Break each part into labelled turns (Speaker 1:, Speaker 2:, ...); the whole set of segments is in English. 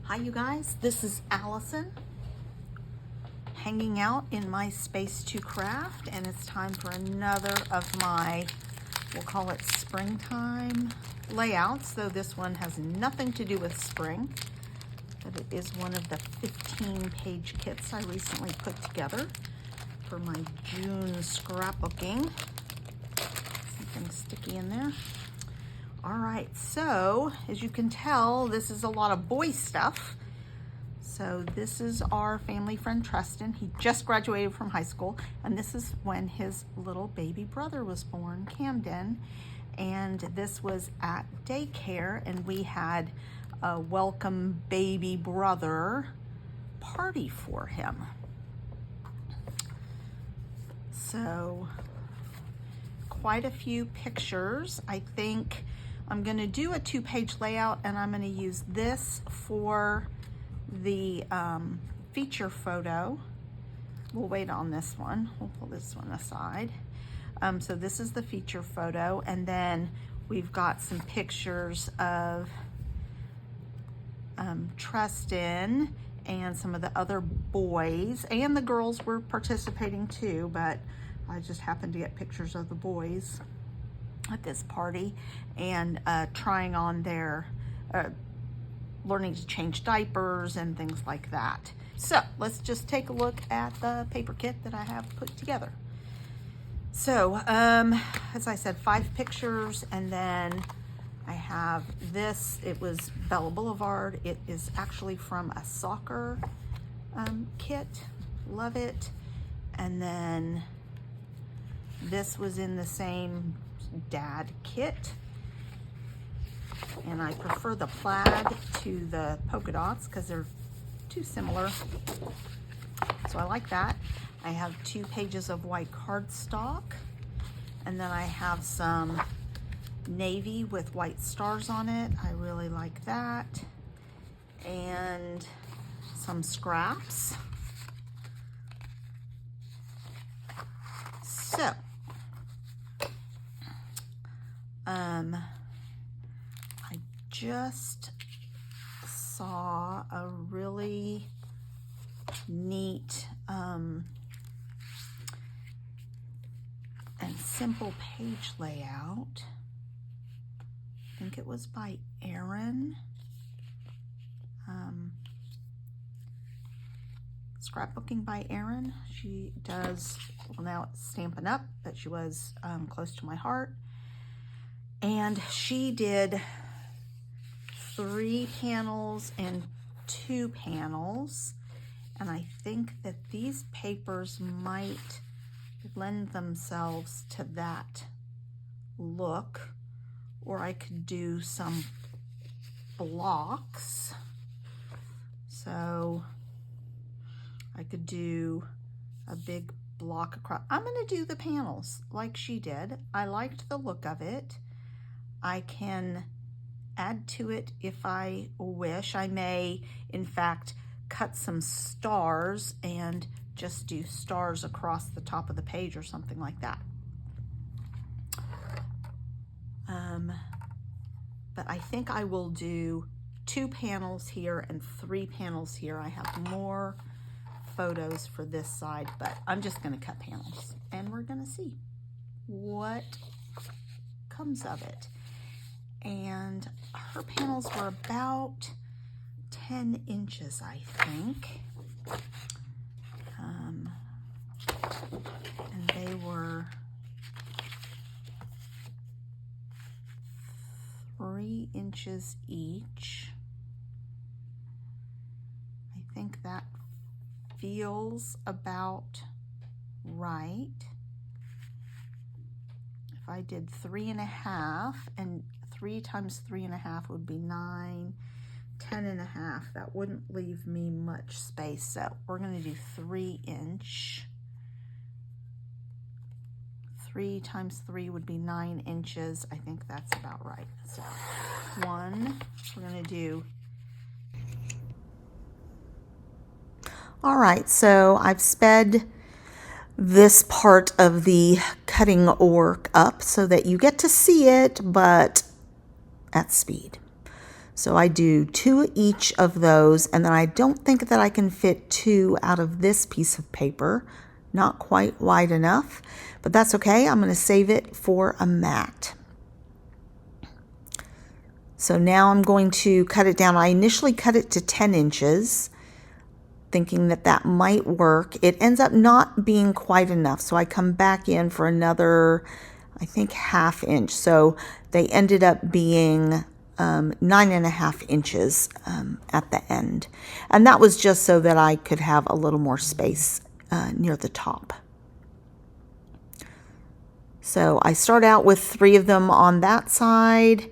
Speaker 1: Hi you guys, this is Allison hanging out in my space to craft, and it's time for another of my, we'll call it springtime layouts, though this one has nothing to do with spring, but it is one of the 15-page kits I recently put together for my June scrapbooking. Something sticky in there. All right, so as you can tell, this is a lot of boy stuff. So this is our family friend Tristan. He just graduated from high school, and this is when his little baby brother was born, Camden. And this was at daycare, and we had a welcome baby brother party for him. So quite a few pictures. I think I'm going to do a 2-page layout, and I'm going to use this for the feature photo. We'll wait on this one. We'll pull this one aside. So this is the feature photo, and then we've got some pictures of Tristan and some of the other boys, and the girls were participating too, but I just happened to get pictures of the boys at this party, and trying on their, learning to change diapers and things like that. So let's just take a look at the paper kit that I have put together. So as I said, 5 pictures, and then I have this. It was Bella Blvd. It is actually from a soccer kit. Love it. And then this was in the same dad kit, and I prefer the plaid to the polka dots because they're too similar, so I like that. I have 2 pages of white cardstock, and then I have some navy with white stars on it. I really like that, and some scraps. So I just saw a really neat and simple page layout. I think it was by Erin. Scrapbooking by Erin. She does, well, now it's Stampin' Up, but she was close to my heart. And she did 3 panels and 2 panels. And I think that these papers might lend themselves to that look. Or I could do some blocks. So I could do a big block across. I'm going to do the panels like she did. I liked the look of it. I can add to it if I wish. I may, in fact, cut some stars and just do stars across the top of the page or something like that. But I think I will do 2 panels here and 3 panels here. I have more photos for this side, but I'm just going to cut panels, and we're going to see what comes of it. And her panels were about 10 inches, I think. And they were 3 inches each. I think that feels about right. If I did 3.5, and 3 times 3.5 would be 9, 10.5. That wouldn't leave me much space, so we're going to do 3 inch. 3 times 3 would be 9 inches. I think that's about right. So 1, we're going to do. All right, so I've sped this part of the cutting work up so that you get to see it, but at speed. So I do 2 each of those, and then I don't think that I can fit 2 out of this piece of paper. Not quite wide enough, but that's okay. I'm going to save it for a mat. So now I'm going to cut it down. I initially cut it to 10 inches, thinking that that might work. It ends up not being quite enough, so I come back in for another, I think, 1/2 inch. So they ended up being 9.5 inches at the end. And that was just so that I could have a little more space near the top. So I start out with 3 of them on that side,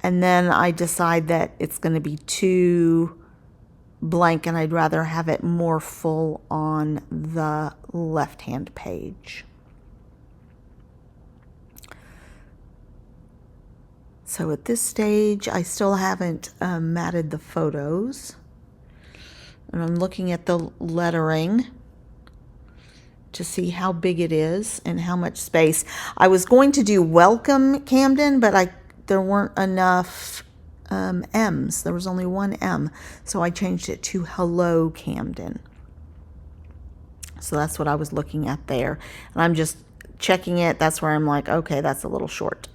Speaker 1: and then I decide that it's going to be too blank and I'd rather have it more full on the left-hand page. So at this stage, I still haven't matted the photos. And I'm looking at the lettering to see how big it is and how much space. I was going to do Welcome Camden, but there weren't enough M's. There was only 1 M, so I changed it to Hello Camden. So that's what I was looking at there. And I'm just checking it. That's where I'm like, okay, that's a little short.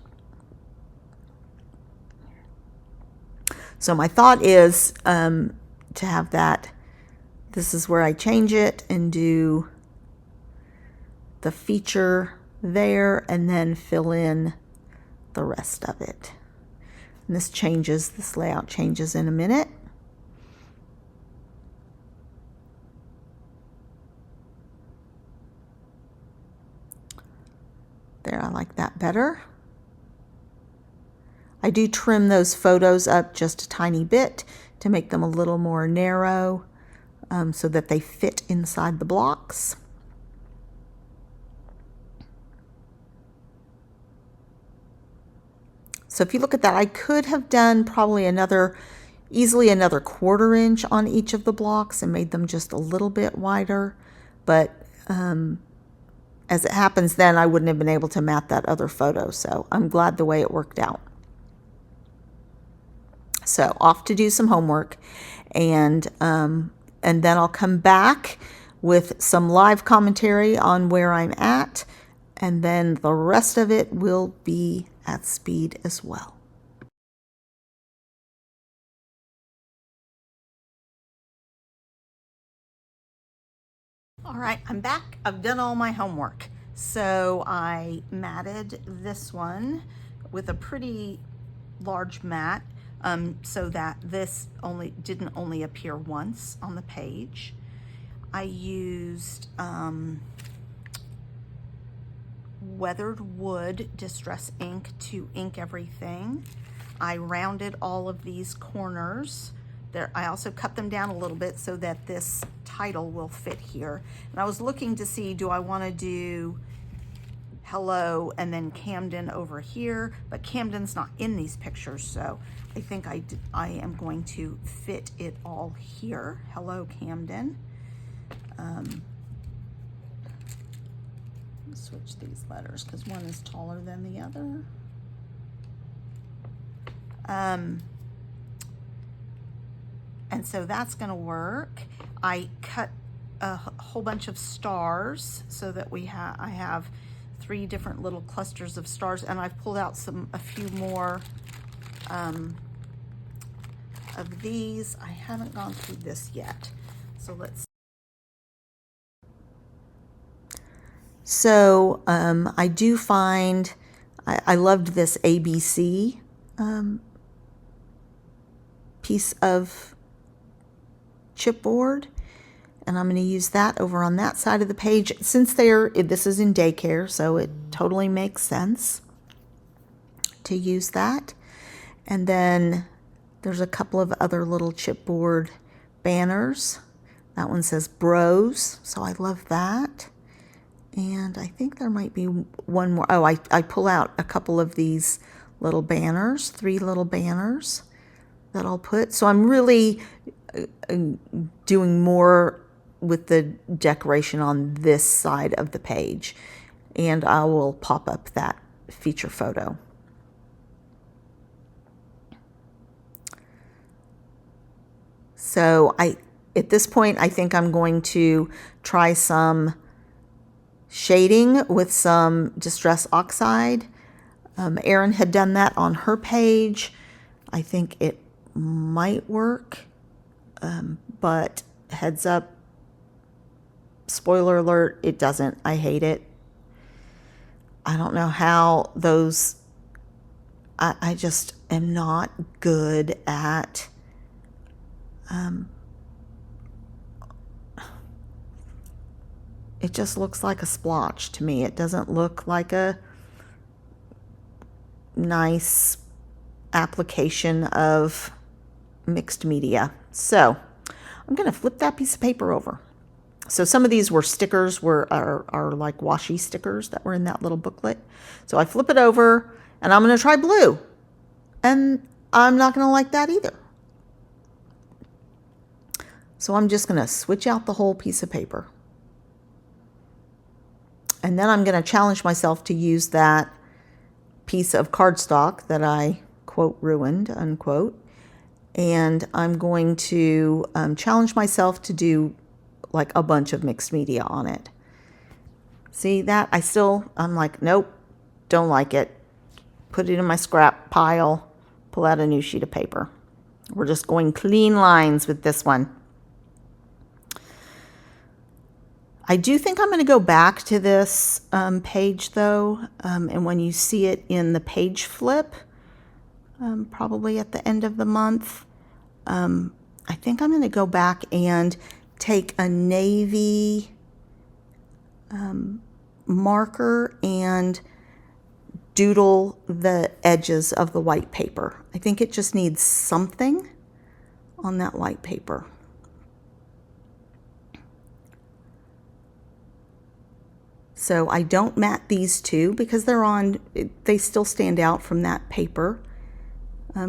Speaker 1: So my thought is to have that. This is where I change it and do the feature there and then fill in the rest of it. And this layout changes in a minute. There, I like that better. I do trim those photos up just a tiny bit to make them a little more narrow so that they fit inside the blocks. So if you look at that, I could have done probably easily another 1/4 inch on each of the blocks and made them just a little bit wider. But as it happens, then I wouldn't have been able to mat that other photo. So I'm glad the way it worked out. So off to do some homework, and then I'll come back with some live commentary on where I'm at, and then the rest of it will be at speed as well. All right, I'm back. I've done all my homework. So I matted this one with a pretty large mat so that this didn't only appear once on the page. I used weathered wood distress ink to ink everything. I rounded all of these corners. I also cut them down a little bit so that this title will fit here. And I was looking to see, do I want to do Hello and then Camden over here? But Camden's not in these pictures, so I think I am going to fit it all here. Hello Camden. Switch these letters because one is taller than the other. And so that's going to work. I cut a whole bunch of stars so that I have 3 different little clusters of stars, and I've pulled out a few more of these. I haven't gone through this yet, so let's. So I do find I loved this ABC piece of chipboard, and I'm going to use that over on that side of the page. Since this is in daycare, so it totally makes sense to use that. And then there's a couple of other little chipboard banners. That one says Bros, so I love that. And I think there might be one more. Oh, I pull out a couple of these little banners, 3 little banners that I'll put. So I'm really doing more with the decoration on this side of the page, and I will pop up that feature photo. So at this point, I think I'm going to try some shading with some Distress Oxide. Erin had done that on her page. I think it might work, but heads up, spoiler alert, it doesn't. I hate it. I don't know how those, I just am not good at it just looks like a splotch to me. It doesn't look like a nice application of mixed media. So I'm going to flip that piece of paper over. So some of these were stickers, are like washi stickers that were in that little booklet. So I flip it over and I'm going to try blue. And I'm not going to like that either. So I'm just going to switch out the whole piece of paper. And then I'm going to challenge myself to use that piece of cardstock that I, quote, ruined, unquote. And I'm going to challenge myself to do like a bunch of mixed media on it. See that? I'm like, nope, don't like it. Put it in my scrap pile, pull out a new sheet of paper. We're just going clean lines with this one. I do think I'm going to go back to this page though, and when you see it in the page flip, probably at the end of the month, I think I'm going to go back and take a navy marker and doodle the edges of the white paper. I think it just needs something on that white paper. So I don't matte these two because they still stand out from that paper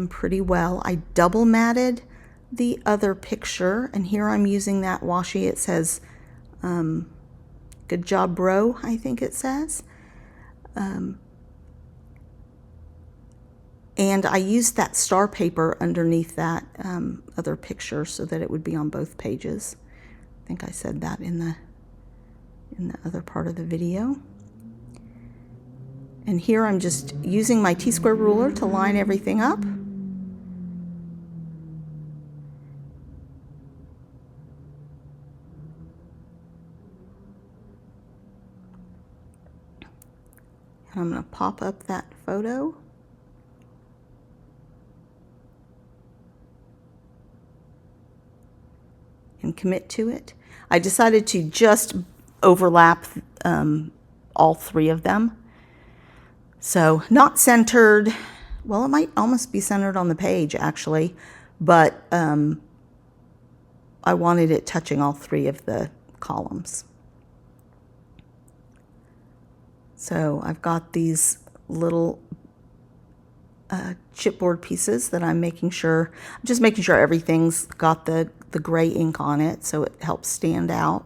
Speaker 1: pretty well. I double matted the other picture, and here I'm using that washi. It says, good job, bro, I think it says. And I used that star paper underneath that other picture so that it would be on both pages. I think I said that in the other part of the video. And here I'm just using my T-square ruler to line everything up. And I'm going to pop up that photo. And commit to it. I decided to just overlap all three of them. So not centered. Well, it might almost be centered on the page actually, but I wanted it touching all three of the columns. So I've got these little chipboard pieces that I'm just making sure everything's got the gray ink on it so it helps stand out.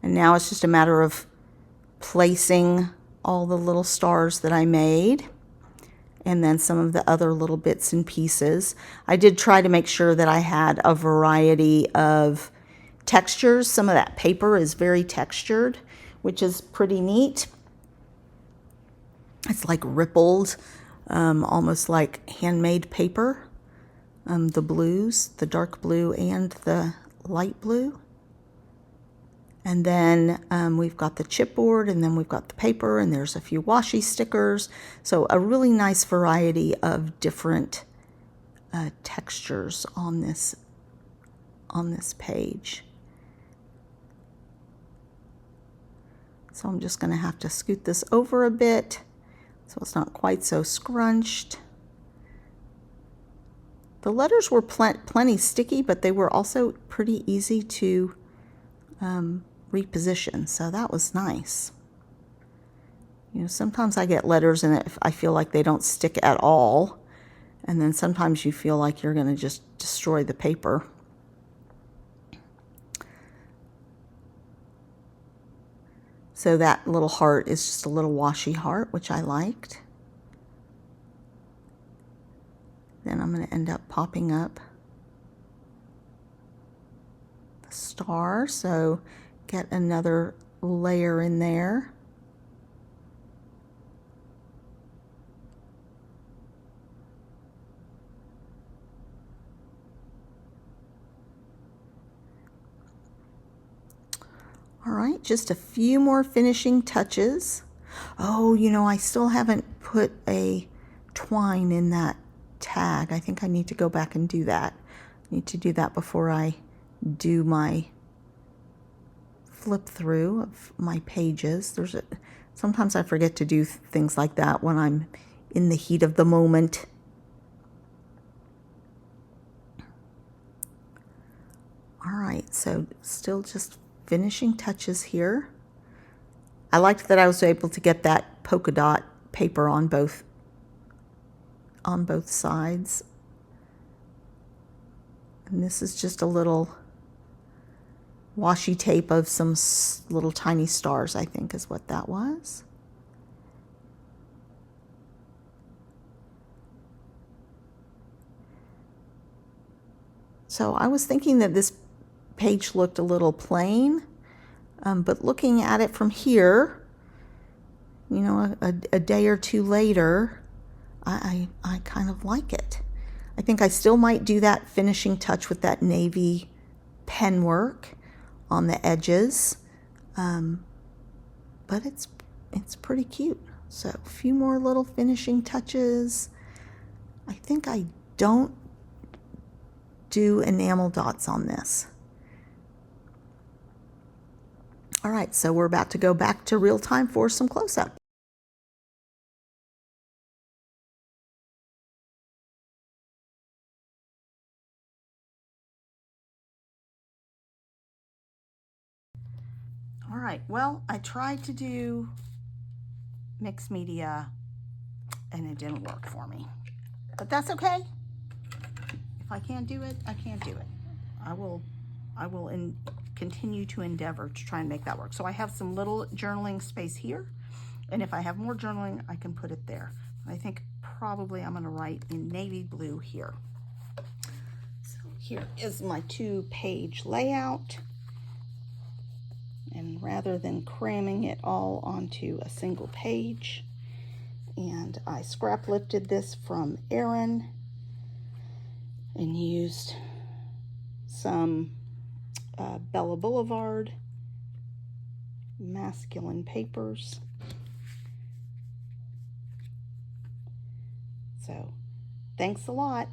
Speaker 1: And now it's just a matter of placing all the little stars that I made and then some of the other little bits and pieces. I did try to make sure that I had a variety of textures. Some of that paper is very textured, which is pretty neat. It's like rippled, almost like handmade paper. The blues, the dark blue and the light blue. And then we've got the chipboard, and then we've got the paper, and there's a few washi stickers. So a really nice variety of different textures on this page. So I'm just going to have to scoot this over a bit so it's not quite so scrunched. The letters were plenty sticky, but they were also pretty easy to reposition, so that was nice. You know, sometimes I get letters and I feel like they don't stick at all, and then sometimes you feel like you're going to just destroy the paper. So that little heart is just a little washi heart, which I liked. Then I'm going to end up popping up the star, so get another layer in there. All right, just a few more finishing touches. Oh, you know, I still haven't put a twine in that tag. I think I need to go back and do that. I need to do that before I do my flip through of my pages. Sometimes I forget to do things like that when I'm in the heat of the moment. All right, so still just finishing touches here. I liked that I was able to get that polka dot paper on both sides. And this is just a little washi tape of some little tiny stars, I think is what that was. So I was thinking that this page looked a little plain, but looking at it from here, you know, a day or two later, I kind of like it. I think I still might do that finishing touch with that navy pen work on the edges, but it's pretty cute. So a few more little finishing touches. I think I don't do enamel dots on this. All right, so we're about to go back to real time for some close-up. All right, well, I tried to do mixed media and it didn't work for me, but that's okay. If I can't do it, I can't do it. I will continue to endeavor to try and make that work. So I have some little journaling space here, and if I have more journaling, I can put it there. I think probably I'm gonna write in navy blue here. So here is my 2-page layout. And rather than cramming it all onto a single page, and I scrap lifted this from Erin and used some Bella Blvd masculine papers. So thanks a lot.